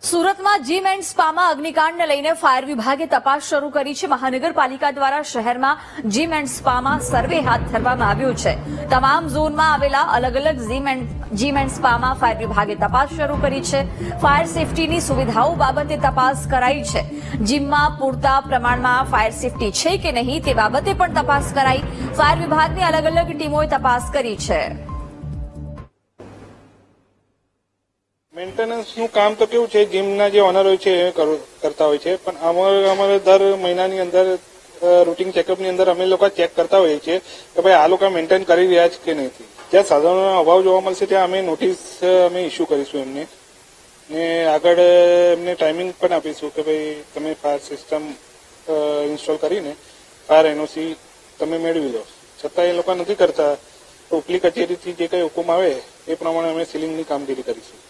સુરતમાં gym and સ્પામાં અગ્નિકાંડને લઈને fire વિભાગે તપાસ શરૂ કરી છે। મહાનગરપાલિકા દ્વારા શહેરમાં જીમ એન્ડ સ્પામાં સર્વે હાથ ધરવામાં આવ્યો છે। તમામ ઝોનમાં આવેલા અલગ અલગ જીમ એન્ડ સ્પામાં ફાયર વિભાગે તપાસ શરૂ કરી છે। ફાયર સેફટીની સુવિધાઓ બાબતે તપાસ કરાઈ છે। જીમમાં પૂરતા પ્રમાણમાં ફાયર સેફટી છે કે નહીં તે બાબતે પણ તપાસ કરાઈ। ફાયર વિભાગની અલગ અલગ ટીમોએ તપાસ કરી છે। મેન્ટેનન્સનું કામ તો કેવું છે, જીમના જે ઓનર હોય છે એ કરતા હોય છે, પણ અમારે દર મહિનાની અંદર રૂટીન ચેકઅપની અંદર અમે લોકો ચેક કરતા હોઈએ છીએ કે ભાઈ આ લોકો મેન્ટેન કરી રહ્યા છે કે નથી। જ્યાં સાધનોનો અભાવ જોવા મળશે ત્યાં અમે નોટિસ અમે ઇસ્યુ કરીશું એમને, ને આગળ એમને ટાઈમિંગ પણ આપીશું કે ભાઈ તમે ફાયર સિસ્ટમ ઇન્સ્ટોલ કરીને ફાયર એનઓસી તમે મેળવી લો। છતાં એ લોકો નથી કરતા તો ઉપલી કચેરીથી જે કંઈ હુકમ આવે એ પ્રમાણે અમે સીલિંગની કામગીરી કરીશું।